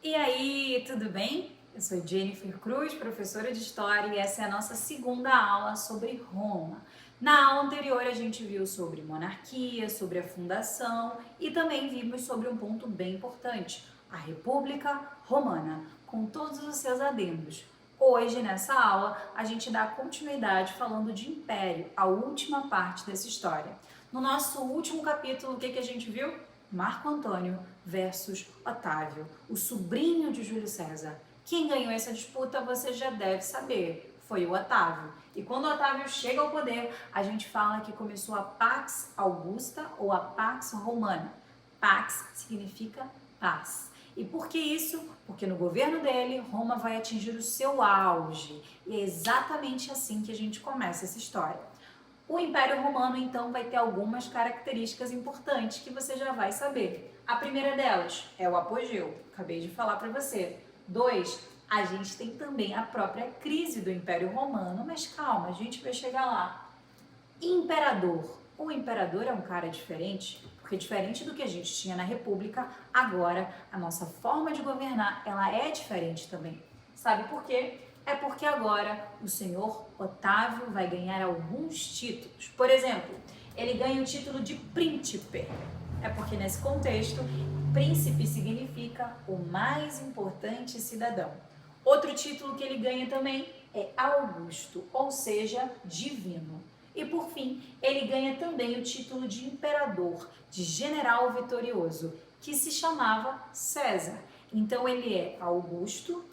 E aí, tudo bem? Eu sou Jennifer Cruz, professora de História, e essa é a nossa segunda aula sobre Roma. Na aula anterior, a gente viu sobre monarquia, sobre a fundação e também vimos sobre um ponto bem importante, a República Romana, com todos os seus adendos. Hoje, nessa aula, a gente dá continuidade falando de Império, a última parte dessa história. No nosso último capítulo, o que a gente viu? Marco Antônio versus Otávio, o sobrinho de Júlio César. Quem ganhou essa disputa você já deve saber, foi o Otávio. E quando o Otávio chega ao poder, a gente fala que começou a Pax Augusta ou a Pax Romana. Pax significa paz. E por que isso? Porque no governo dele, Roma vai atingir o seu auge. E é exatamente assim que a gente começa essa história. O Império Romano, então, vai ter algumas características importantes que você já vai saber. A primeira delas é o apogeu, acabei de falar para você. 2, a gente tem também a própria crise do Império Romano, mas calma, a gente vai chegar lá. Imperador. O imperador é um cara diferente, porque diferente do que a gente tinha na República, agora a nossa forma de governar, ela é diferente também. Sabe por quê? É porque agora o senhor Otávio vai ganhar alguns títulos. Por exemplo, ele ganha o título de príncipe. É porque nesse contexto, príncipe significa o mais importante cidadão. Outro título que ele ganha também é Augusto, ou seja, divino. E por fim, ele ganha também o título de imperador, de general vitorioso, que se chamava César. Então ele é Augusto,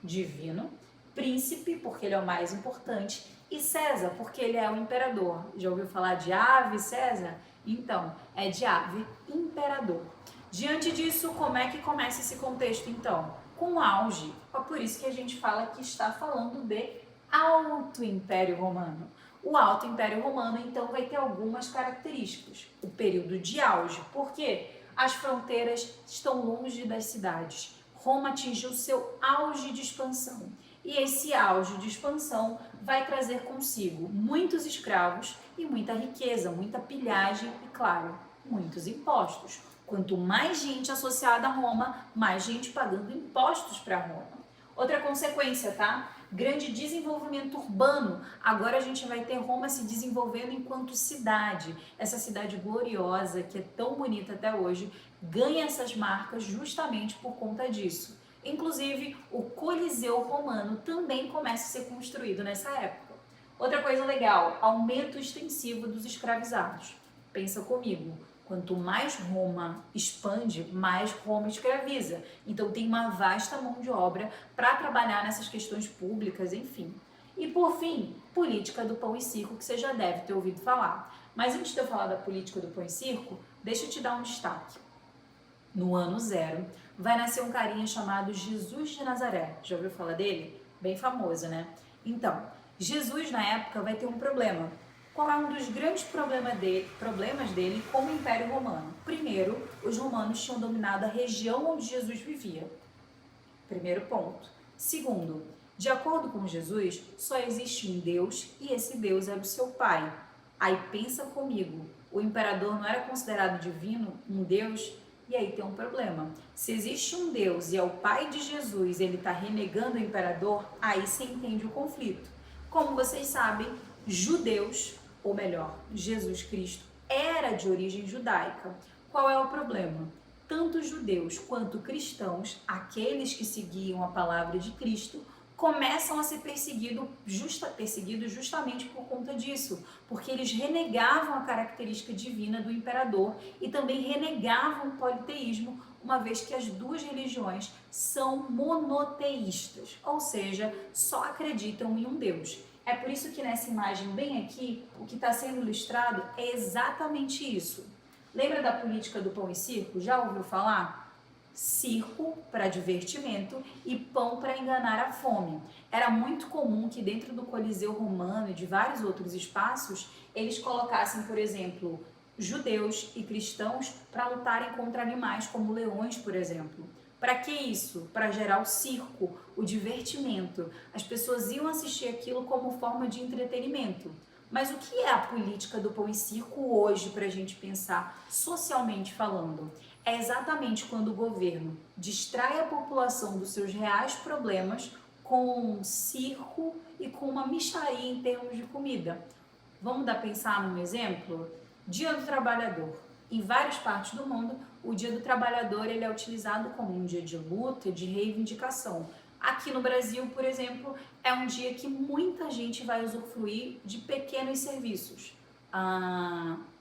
divino, príncipe, porque ele é o mais importante, e César, porque ele é o imperador. Já ouviu falar de ave César? Então, é de ave imperador. Diante disso, como é que começa esse contexto, então? Com auge. É por isso que a gente fala que está falando de Alto Império Romano. O Alto Império Romano, então, vai ter algumas características. O período de auge, porque as fronteiras estão longe das cidades. Roma atingiu seu auge de expansão. E esse auge de expansão vai trazer consigo muitos escravos e muita riqueza, muita pilhagem e, claro, muitos impostos. Quanto mais gente associada a Roma, mais gente pagando impostos para Roma. Outra consequência, tá? Grande desenvolvimento urbano. Agora a gente vai ter Roma se desenvolvendo enquanto cidade. Essa cidade gloriosa, que é tão bonita até hoje, ganha essas marcas justamente por conta disso. Inclusive, o Coliseu Romano também começa a ser construído nessa época. Outra coisa legal, aumento extensivo dos escravizados. Pensa comigo, quanto mais Roma expande, mais Roma escraviza. Então tem uma vasta mão de obra para trabalhar nessas questões públicas, enfim. E por fim, política do pão e circo, que você já deve ter ouvido falar. Mas antes de eu falar da política do pão e circo, deixa eu te dar um destaque. No ano zero, vai nascer um carinha chamado Jesus de Nazaré. Já ouviu falar dele? Bem famoso, né? Então, Jesus na época vai ter um problema. Qual é um dos grandes problemas dele com o Império Romano? Primeiro, os romanos tinham dominado a região onde Jesus vivia. Primeiro ponto. Segundo, de acordo com Jesus, só existe um Deus e esse Deus era o seu pai. Aí pensa comigo, o imperador não era considerado divino, um Deus? E aí tem um problema. Se existe um Deus e é o pai de Jesus, ele está renegando o imperador, aí você entende o conflito. Como vocês sabem, judeus, ou melhor, Jesus Cristo, era de origem judaica. Qual é o problema? Tanto judeus quanto cristãos, aqueles que seguiam a palavra de Cristo, começam a ser perseguidos justamente por conta disso, porque eles renegavam a característica divina do imperador e também renegavam o politeísmo, uma vez que as duas religiões são monoteístas, ou seja, só acreditam em um Deus. É por isso que nessa imagem bem aqui, o que está sendo ilustrado é exatamente isso. Lembra da política do pão e circo? Já ouviu falar? Circo para divertimento e pão para enganar a fome. Era muito comum que dentro do Coliseu Romano e de vários outros espaços, eles colocassem, por exemplo, judeus e cristãos para lutarem contra animais como leões, por exemplo. Para que isso? Para gerar o circo, o divertimento. As pessoas iam assistir aquilo como forma de entretenimento. Mas o que é a política do pão e circo hoje para a gente pensar socialmente falando? é exatamente quando o governo distrai a população dos seus reais problemas com um circo e com uma mixaria em termos de comida. Vamos pensar num exemplo? Dia do Trabalhador. Em várias partes do mundo, o Dia do Trabalhador ele é utilizado como um dia de luta, de reivindicação. Aqui no Brasil, por exemplo, é um dia que muita gente vai usufruir de pequenos serviços.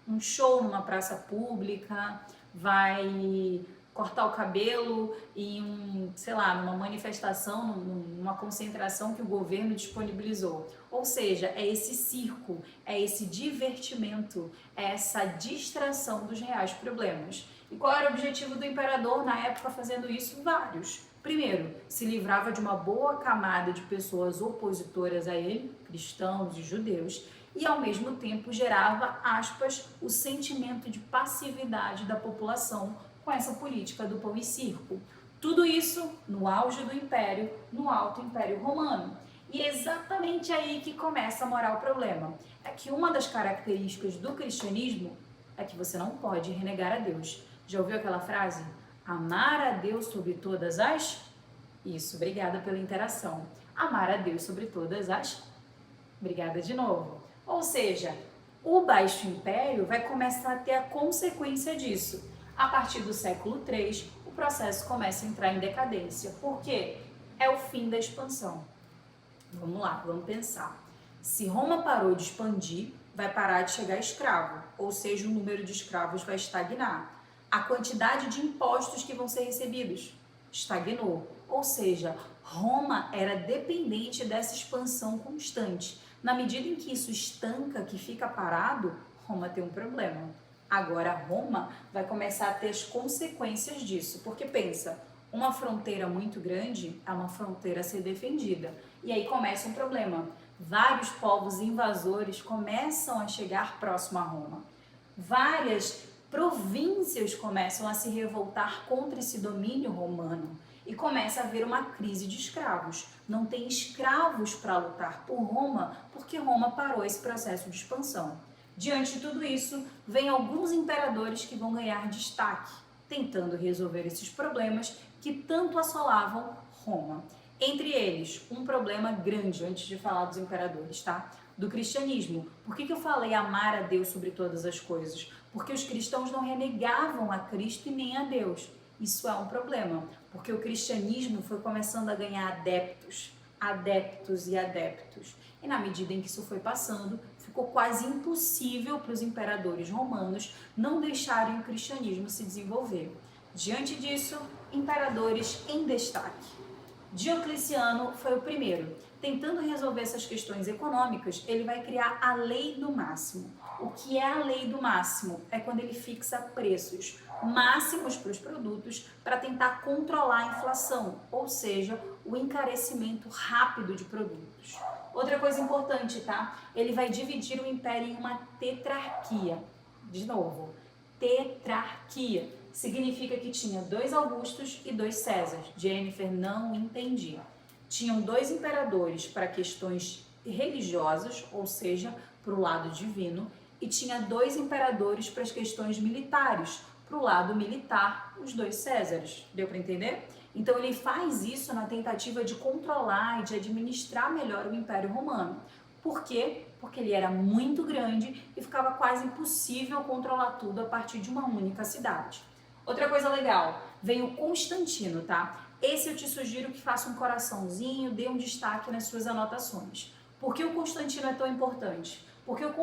Um show numa praça pública, vai cortar o cabelo em numa manifestação, numa concentração que o governo disponibilizou. Ou seja, é esse circo, é esse divertimento, é essa distração dos reais problemas. E qual era o objetivo do imperador na época fazendo isso? Vários. Primeiro, se livrava de uma boa camada de pessoas opositoras a ele, cristãos e judeus, e ao mesmo tempo gerava, aspas, o sentimento de passividade da população com essa política do pão e circo. Tudo isso no auge do Império, no Alto Império Romano. E é exatamente aí que começa a morar o problema. É que uma das características do cristianismo é que você não pode renegar a Deus. Já ouviu aquela frase? Amar a Deus sobre todas as... Isso, obrigada pela interação. Amar a Deus sobre todas as... Obrigada de novo. Ou seja, o Baixo Império vai começar a ter a consequência disso. A partir do século III, o processo começa a entrar em decadência. Por quê? É o fim da expansão. Vamos lá, vamos pensar. Se Roma parou de expandir, vai parar de chegar escravo, ou seja, o número de escravos vai estagnar. A quantidade de impostos que vão ser recebidos estagnou, ou seja, Roma era dependente dessa expansão constante. Na medida em que isso estanca, que fica parado, Roma tem um problema. Agora Roma vai começar a ter as consequências disso, porque pensa, uma fronteira muito grande é uma fronteira a ser defendida. E aí começa um problema. Vários povos invasores começam a chegar próximo a Roma. Várias províncias começam a se revoltar contra esse domínio romano. E começa a haver uma crise de escravos. Não tem escravos para lutar por Roma, porque Roma parou esse processo de expansão. Diante de tudo isso, vem alguns imperadores que vão ganhar destaque, tentando resolver esses problemas que tanto assolavam Roma. Entre eles, um problema grande, antes de falar dos imperadores, tá? Do cristianismo. Por que eu falei amar a Deus sobre todas as coisas? Porque os cristãos não renegavam a Cristo e nem a Deus. Isso é um problema, porque o cristianismo foi começando a ganhar adeptos, adeptos e adeptos. E na medida em que isso foi passando, ficou quase impossível para os imperadores romanos não deixarem o cristianismo se desenvolver. Diante disso, imperadores em destaque. Diocleciano foi o primeiro. Tentando resolver essas questões econômicas, ele vai criar a lei do máximo. O que é a lei do máximo? É quando ele fixa preços máximos para os produtos para tentar controlar a inflação, ou seja, o encarecimento rápido de produtos. Outra coisa importante, tá? Ele vai dividir o império em uma tetrarquia. De novo, tetrarquia. Significa que tinha 2 Augustos e 2 Césares. Jennifer, não entendi. Tinham 2 imperadores para questões religiosas, ou seja, para o lado divino, e tinha 2 imperadores para as questões militares, para o lado militar, os 2 Césares. Deu para entender? Então ele faz isso na tentativa de controlar e de administrar melhor o Império Romano. Por quê? Porque ele era muito grande e ficava quase impossível controlar tudo a partir de uma única cidade. Outra coisa legal, veio Constantino, tá? Esse eu te sugiro que faça um coraçãozinho, dê um destaque nas suas anotações. Por que o Constantino é tão importante? Porque o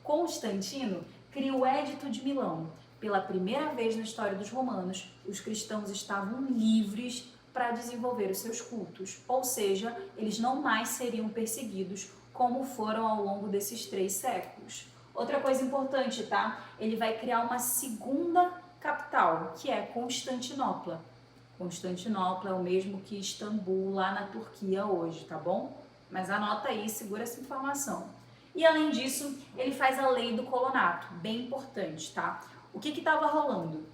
Constantino cria o Édito de Milão. Pela primeira vez na história dos romanos, os cristãos estavam livres para desenvolver os seus cultos, ou seja, eles não mais seriam perseguidos como foram ao longo desses 3 séculos. Outra coisa importante, tá? Ele vai criar uma segunda capital, que é Constantinopla. Constantinopla é o mesmo que Istambul, lá na Turquia hoje, tá bom? Mas anota aí, segura essa informação. E além disso, ele faz a lei do colonato, bem importante, tá? O que estava rolando?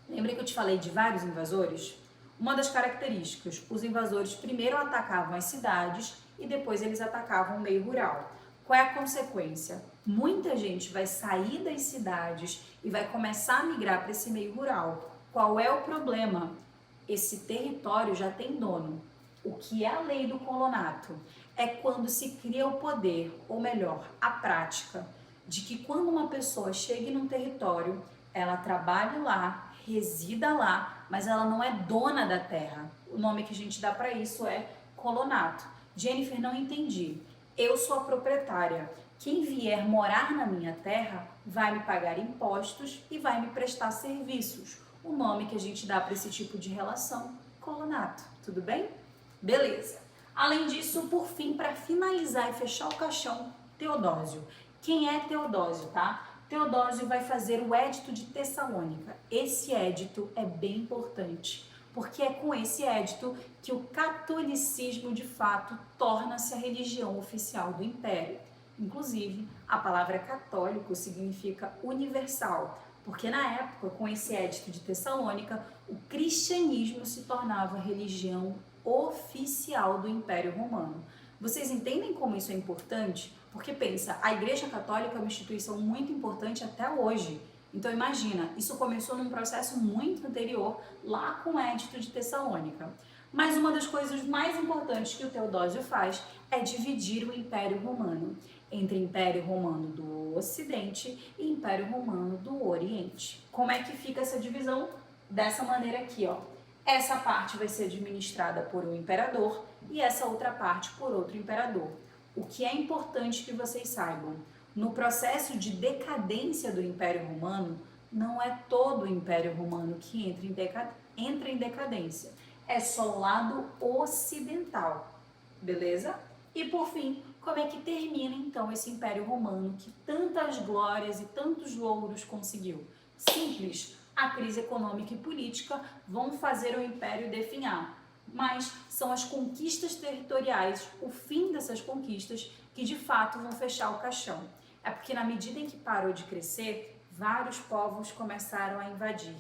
Lembra que eu te falei de vários invasores? Uma das características, os invasores primeiro atacavam as cidades e depois eles atacavam o meio rural. Qual é a consequência? Muita gente vai sair das cidades e vai começar a migrar para esse meio rural. Qual é o problema? Esse território já tem dono. O que é a lei do colonato? É quando se cria o poder, ou melhor, a prática, de que quando uma pessoa chegue num território, ela trabalhe lá, resida lá, mas ela não é dona da terra. O nome que a gente dá para isso é colonato. Jennifer, não entendi. Eu sou a proprietária. Quem vier morar na minha terra vai me pagar impostos e vai me prestar serviços. O nome que a gente dá para esse tipo de relação, colonato. Tudo bem? Beleza. Além disso, por fim, para finalizar e fechar o caixão, Teodósio. Quem é Teodósio, tá? Teodósio vai fazer o Édito de Tessalônica. Esse édito é bem importante, porque é com esse édito que o catolicismo de fato torna-se a religião oficial do Império. Inclusive, a palavra católico significa universal, porque na época, com esse édito de Tessalônica, o cristianismo se tornava a religião oficial do Império Romano. Vocês entendem como isso é importante? Porque pensa, a Igreja Católica é uma instituição muito importante até hoje. Então imagina, isso começou num processo muito anterior, lá com o Édito de Tessalônica. Mas uma das coisas mais importantes que o Teodósio faz é dividir o Império Romano entre Império Romano do Ocidente e Império Romano do Oriente. Como é que fica essa divisão? Dessa maneira aqui, ó. Essa parte vai ser administrada por um imperador e essa outra parte por outro imperador. O que é importante que vocês saibam, no processo de decadência do Império Romano, não é todo o Império Romano que entra em decadência, é só o lado ocidental, beleza? E por fim, como é que termina então esse Império Romano que tantas glórias e tantos louros conseguiu? Simples. A crise econômica e política vão fazer o império definhar, mas são as conquistas territoriais, o fim dessas conquistas, que de fato vão fechar o caixão. É porque na medida em que parou de crescer, vários povos começaram a invadir.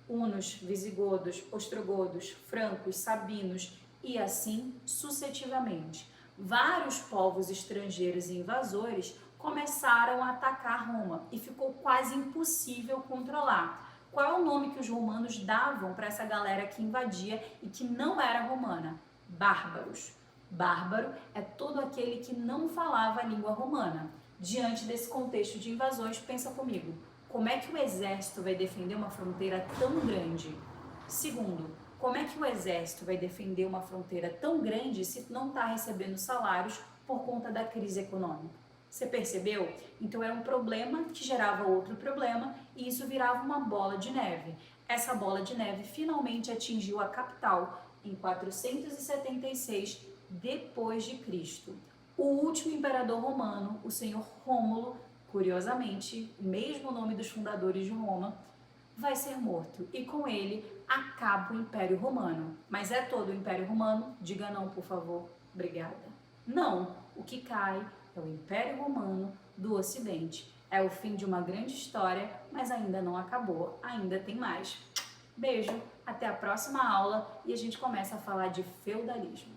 Hunos, visigodos, ostrogodos, francos, sabinos e assim sucessivamente. Vários povos estrangeiros e invasores começaram a atacar Roma e ficou quase impossível controlar. Qual é o nome que os romanos davam para essa galera que invadia e que não era romana? Bárbaros. Bárbaro é todo aquele que não falava a língua romana. Diante desse contexto de invasões, pensa comigo, como é que o exército vai defender uma fronteira tão grande? Segundo, como é que o exército vai defender uma fronteira tão grande se não está recebendo salários por conta da crise econômica? Você percebeu? Então era um problema que gerava outro problema e isso virava uma bola de neve. Essa bola de neve finalmente atingiu a capital em 476 depois de Cristo. O último imperador romano, o senhor Rômulo, curiosamente, o mesmo nome dos fundadores de Roma, vai ser morto e com ele acaba o Império Romano. Mas é todo o Império Romano? Diga não, por favor. Obrigada. Não, o que cai é o Império Romano do Ocidente. É o fim de uma grande história, mas ainda não acabou, ainda tem mais. Beijo, até a próxima aula e a gente começa a falar de feudalismo.